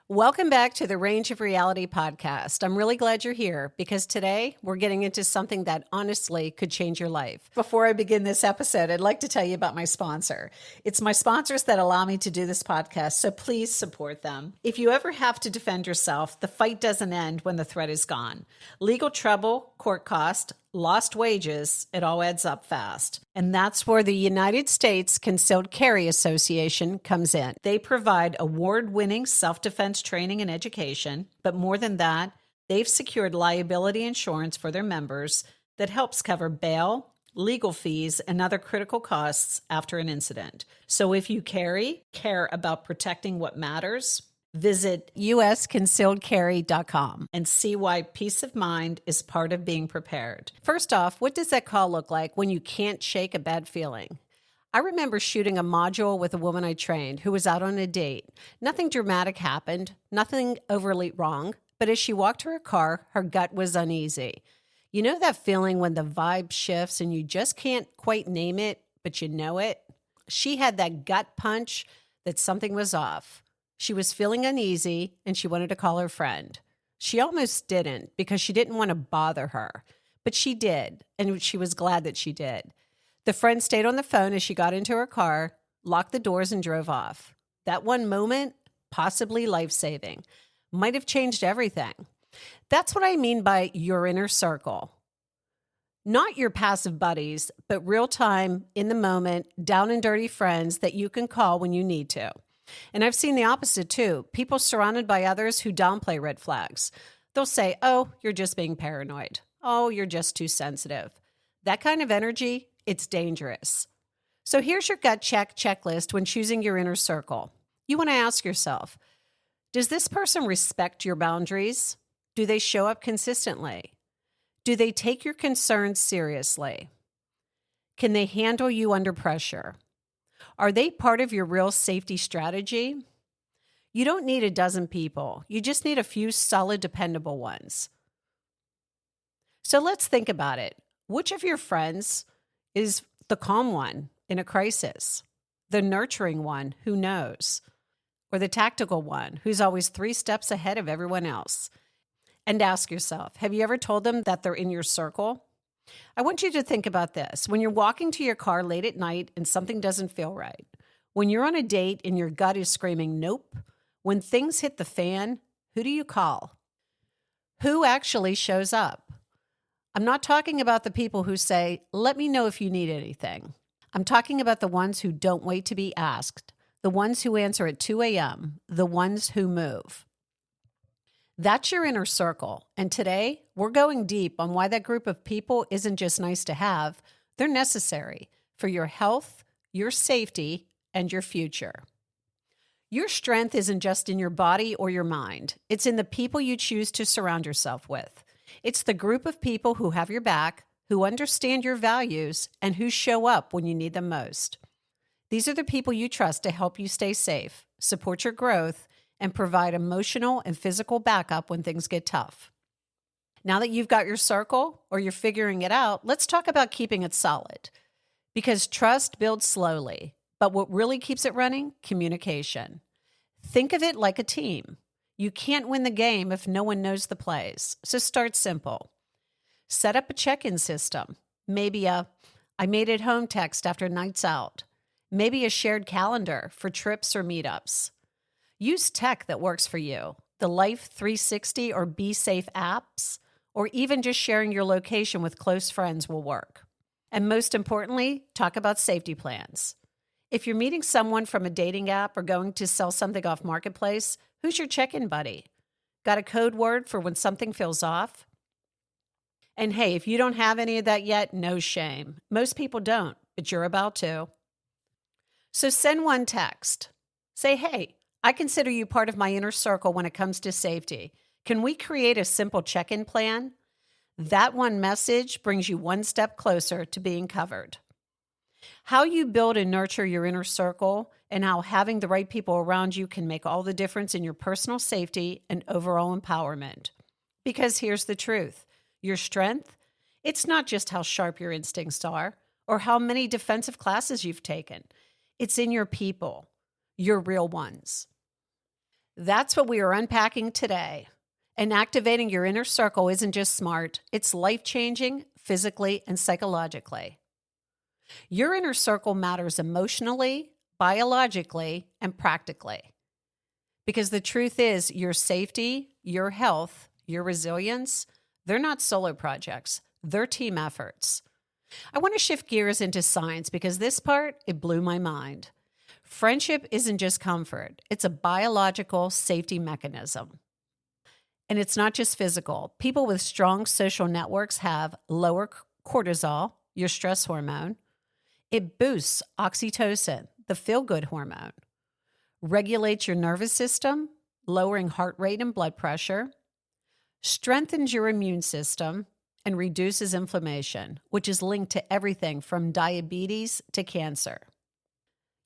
Welcome back to the Range of Reality podcast. I'm really glad you're here because today we're getting into something that honestly could change your life. Before I begin this episode, I'd like to tell you about my sponsor. It's my sponsors that allow me to do this podcast, so please support them. If you ever have to defend yourself, the fight doesn't end when the threat is gone. Legal trouble, court cost, lost wages, it all adds up fast. And that's where the United States Concealed Carry Association comes in. They provide award-winning self-defense training and education, but more than that, they've secured liability insurance for their members that helps cover bail, legal fees, and other critical costs after an incident. So if you care about protecting what matters, visit usconcealedcarry.com and see why peace of mind is part of being prepared. First off, what does that call look like when you can't shake a bad feeling? I remember shooting a module with a woman I trained who was out on a date. Nothing dramatic happened, nothing overly wrong, but as she walked to her car, her gut was uneasy. You know that feeling when the vibe shifts and you just can't quite name it, but you know it? She had that gut punch that something was off. She was feeling uneasy and she wanted to call her friend. She almost didn't because she didn't want to bother her, but she did, and she was glad that she did. The friend stayed on the phone as she got into her car, locked the doors, and drove off. That one moment, possibly life-saving, might have changed everything. That's what I mean by your inner circle. Not your passive buddies, but real-time, in the moment, down and dirty friends that you can call when you need to. And I've seen the opposite too. People surrounded by others who downplay red flags. They'll say, oh, you're just being paranoid. Oh, you're just too sensitive. That kind of energy, it's dangerous. So here's your gut checklist when choosing your inner circle. You want to ask yourself, does this person respect your boundaries? Do they show up consistently? Do they take your concerns seriously? Can they handle you under pressure? Are they part of your real safety strategy? You don't need a dozen people. You just need a few solid, dependable ones. So let's think about it. Which of your friends is the calm one in a crisis? The nurturing one who knows? Or the tactical one who's always 3 steps ahead of everyone else? And ask yourself, have you ever told them that they're in your circle? I want you to think about this. When you're walking to your car late at night and something doesn't feel right, when you're on a date and your gut is screaming, nope, when things hit the fan, who do you call? Who actually shows up? I'm not talking about the people who say, let me know if you need anything. I'm talking about the ones who don't wait to be asked, the ones who answer at 2 a.m., the ones who move. That's your inner circle. And today, we're going deep on why that group of people isn't just nice to have, they're necessary for your health, your safety, and your future. Your strength isn't just in your body or your mind. It's in the people you choose to surround yourself with. It's the group of people who have your back, who understand your values, and who show up when you need them most. These are the people you trust to help you stay safe, support your growth, and provide emotional and physical backup when things get tough. Now that you've got your circle or you're figuring it out, let's talk about keeping it solid. Because trust builds slowly, but what really keeps it running? Communication. Think of it like a team. You can't win the game if no one knows the plays, so start simple. Set up a check-in system. Maybe a I made it home text after nights out. Maybe a shared calendar for trips or meetups. Use tech that works for you, the Life 360 or Be Safe apps, or even just sharing your location with close friends will work. And most importantly, talk about safety plans. If you're meeting someone from a dating app or going to sell something off Marketplace, who's your check-in buddy? Got a code word for when something feels off? And hey, if you don't have any of that yet, no shame. Most people don't, but you're about to. So send one text. Say, hey, I consider you part of my inner circle when it comes to safety. Can we create a simple check-in plan? That one message brings you one step closer to being covered. How you build and nurture your inner circle and how having the right people around you can make all the difference in your personal safety and overall empowerment. Because here's the truth. Your strength, it's not just how sharp your instincts are or how many defensive classes you've taken. It's in your people, your real ones. That's what we are unpacking today. And activating your inner circle isn't just smart, it's life-changing physically and psychologically. Your inner circle matters emotionally, biologically, and practically. Because the truth is, your safety, your health, your resilience, they're not solo projects, they're team efforts. I want to shift gears into science because this part, it blew my mind. Friendship isn't just comfort, it's a biological safety mechanism. And it's not just physical. People with strong social networks have lower cortisol, your stress hormone. It boosts oxytocin, the feel-good hormone, regulates your nervous system, lowering heart rate and blood pressure, strengthens your immune system, and reduces inflammation, which is linked to everything from diabetes to cancer.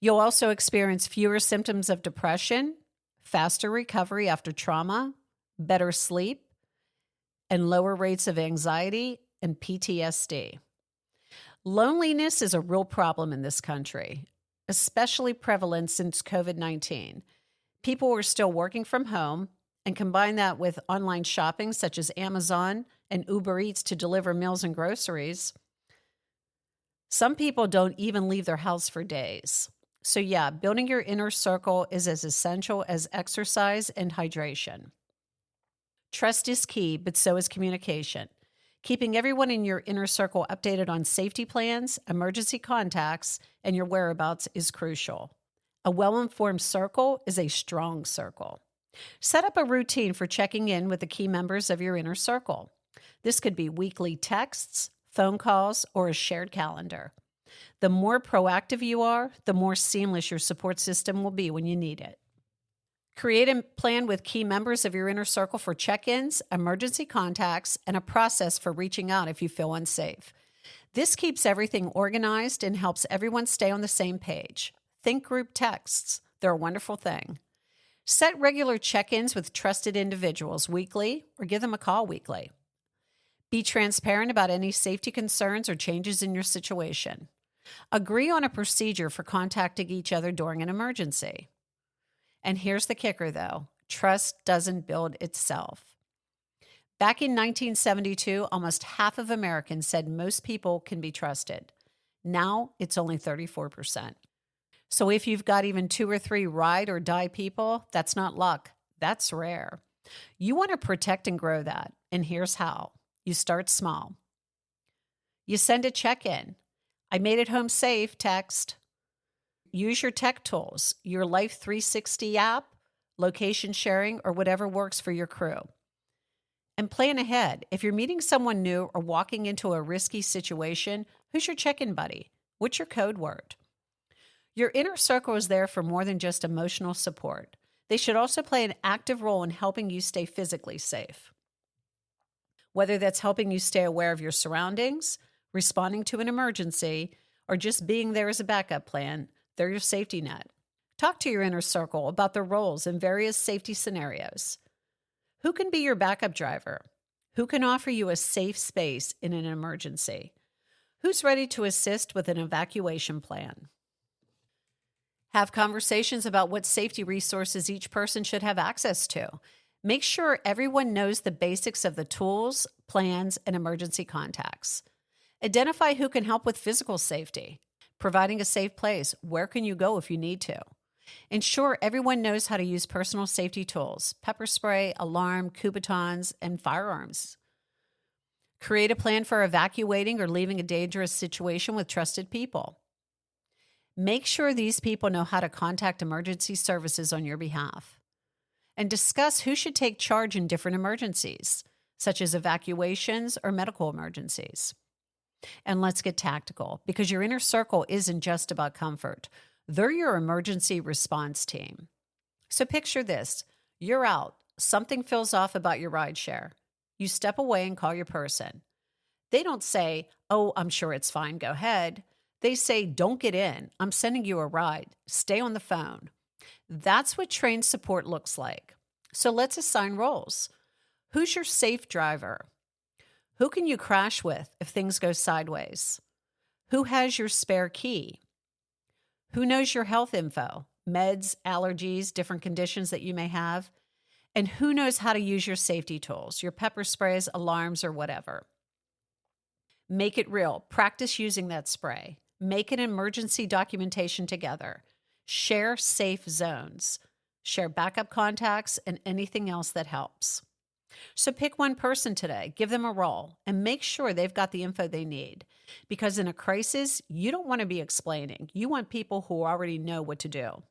You'll also experience fewer symptoms of depression, faster recovery after trauma, better sleep, and lower rates of anxiety and PTSD. Loneliness is a real problem in this country, especially prevalent since COVID-19. People are still working from home, and combine that with online shopping such as Amazon and Uber Eats to deliver meals and groceries. Some people don't even leave their house for days. So yeah, building your inner circle is as essential as exercise and hydration. Trust is key, but so is communication. Keeping everyone in your inner circle updated on safety plans, emergency contacts, and your whereabouts is crucial. A well-informed circle is a strong circle. Set up a routine for checking in with the key members of your inner circle. This could be weekly texts, phone calls, or a shared calendar. The more proactive you are, the more seamless your support system will be when you need it. Create a plan with key members of your inner circle for check-ins, emergency contacts, and a process for reaching out if you feel unsafe. This keeps everything organized and helps everyone stay on the same page. Think group texts. They're a wonderful thing. Set regular check-ins with trusted individuals weekly or give them a call weekly. Be transparent about any safety concerns or changes in your situation. Agree on a procedure for contacting each other during an emergency. And here's the kicker, though. Trust doesn't build itself. Back in 1972, almost half of Americans said most people can be trusted. Now it's only 34%. So if you've got even 2 or 3 ride or die people, that's not luck. That's rare. You want to protect and grow that. And here's how. You start small. You send a check-in. I made it home safe text. Use your tech tools, your Life 360 app, location sharing, or whatever works for your crew. And plan ahead. If you're meeting someone new or walking into a risky situation, who's your check-in buddy? What's your code word? Your inner circle is there for more than just emotional support. They should also play an active role in helping you stay physically safe. Whether that's helping you stay aware of your surroundings, responding to an emergency, or just being there as a backup plan, they're your safety net. Talk to your inner circle about their roles in various safety scenarios. Who can be your backup driver? Who can offer you a safe space in an emergency? Who's ready to assist with an evacuation plan? Have conversations about what safety resources each person should have access to. Make sure everyone knows the basics of the tools, plans, and emergency contacts. Identify who can help with physical safety. Providing a safe place. Where can you go if you need to? Ensure everyone knows how to use personal safety tools, pepper spray, alarm, Kubotons, and firearms. Create a plan for evacuating or leaving a dangerous situation with trusted people. Make sure these people know how to contact emergency services on your behalf. And discuss who should take charge in different emergencies, such as evacuations or medical emergencies. And let's get tactical, because your inner circle isn't just about comfort. They're your emergency response team. So picture this. You're out. Something feels off about your rideshare. You step away and call your person. They don't say, "Oh, I'm sure it's fine. Go ahead." They say, "Don't get in. I'm sending you a ride. Stay on the phone." That's what trained support looks like. So let's assign roles. Who's your safe driver? Who can you crash with if things go sideways? Who has your spare key? Who knows your health info? meds, allergies, different conditions that you may have. And who knows how to use your safety tools, your pepper sprays, alarms, or whatever. Make it real. Practice using that spray. Make an emergency documentation together. Share safe zones. Share backup contacts and anything else that helps. So pick one person today, give them a role, and make sure they've got the info they need. Because in a crisis, you don't want to be explaining. You want people who already know what to do.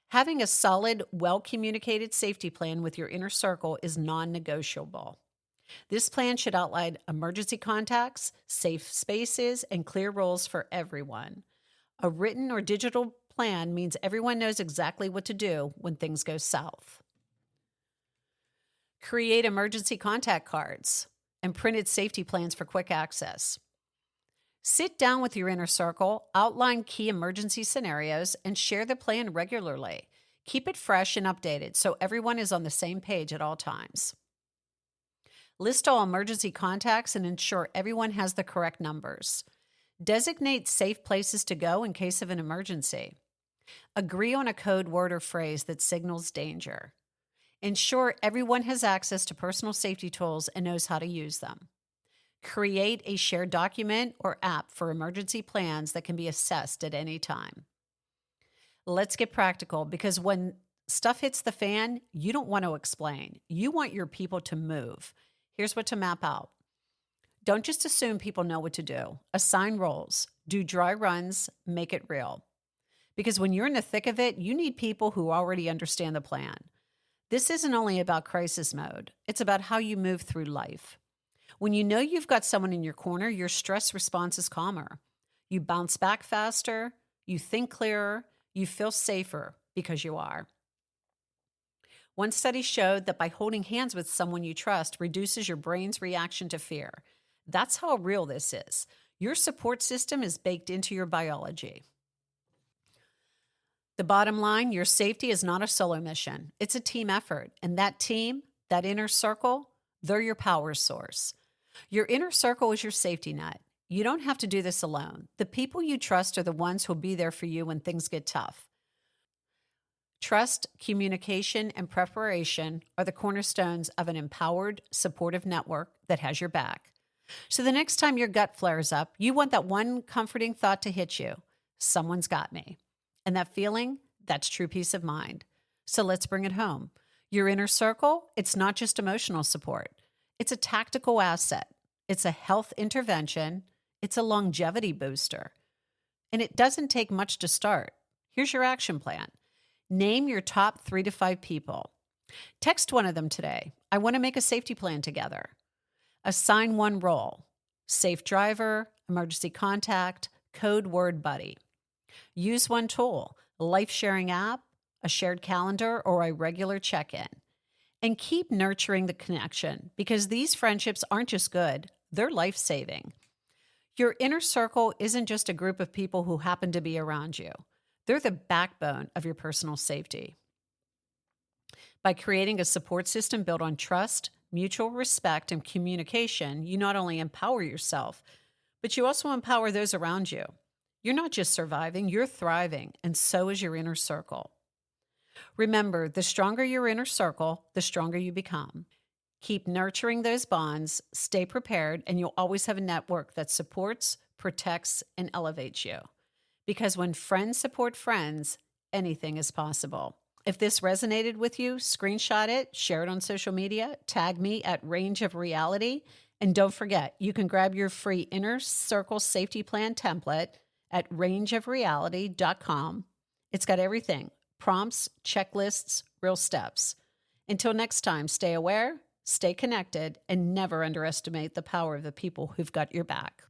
Having a solid, well-communicated safety plan with your inner circle is non-negotiable. This plan should outline emergency contacts, safe spaces, and clear rules for everyone. A written or digital plan means everyone knows exactly what to do when things go south. Create emergency contact cards and printed safety plans for quick access. Sit down with your inner circle, outline key emergency scenarios, and share the plan regularly. Keep it fresh and updated so everyone is on the same page at all times. List all emergency contacts and ensure everyone has the correct numbers. Designate safe places to go in case of an emergency. Agree on a code word or phrase that signals danger. Ensure everyone has access to personal safety tools and knows how to use them. Create a shared document or app for emergency plans that can be assessed at any time. Let's get practical because when stuff hits the fan, you don't want to explain. You want your people to move. Here's what to map out. Don't just assume people know what to do. Assign roles. Do dry runs. Make it real. Because when you're in the thick of it, you need people who already understand the plan. This isn't only about crisis mode. It's about how you move through life. When you know you've got someone in your corner, your stress response is calmer. You bounce back faster, you think clearer, you feel safer because you are. One study showed that by holding hands with someone you trust reduces your brain's reaction to fear. That's how real this is. Your support system is baked into your biology. The bottom line, your safety is not a solo mission. It's a team effort. And that team, that inner circle, they're your power source. Your inner circle is your safety net. You don't have to do this alone. The people you trust are the ones who'll be there for you when things get tough. Trust, communication, and preparation are the cornerstones of an empowered, supportive network that has your back. So the next time your gut flares up, you want that one comforting thought to hit you. Someone's got me. And that feeling, that's true peace of mind. So let's bring it home. Your inner circle, it's not just emotional support. It's a tactical asset. It's a health intervention. It's a longevity booster. And it doesn't take much to start. Here's your action plan. Name your top 3 to 5 people. Text one of them today. I want to make a safety plan together. Assign one role. Safe driver, emergency contact, code word buddy. Use one tool, a life-sharing app, a shared calendar, or a regular check-in. And keep nurturing the connection because these friendships aren't just good, they're life-saving. Your inner circle isn't just a group of people who happen to be around you. They're the backbone of your personal safety. By creating a support system built on trust, mutual respect, and communication, you not only empower yourself, but you also empower those around you. You're not just surviving, you're thriving, and so is your inner circle. Remember, the stronger your inner circle, the stronger you become. Keep nurturing those bonds, stay prepared, and you'll always have a network that supports, protects, and elevates you. Because when friends support friends, anything is possible. If this resonated with you, screenshot it, share it on social media, tag me at Range of Reality, and don't forget, you can grab your free Inner Circle Safety Plan template at rangeofreality.com. It's got everything. Prompts, checklists, real steps. Until next time, stay aware, stay connected, and never underestimate the power of the people who've got your back.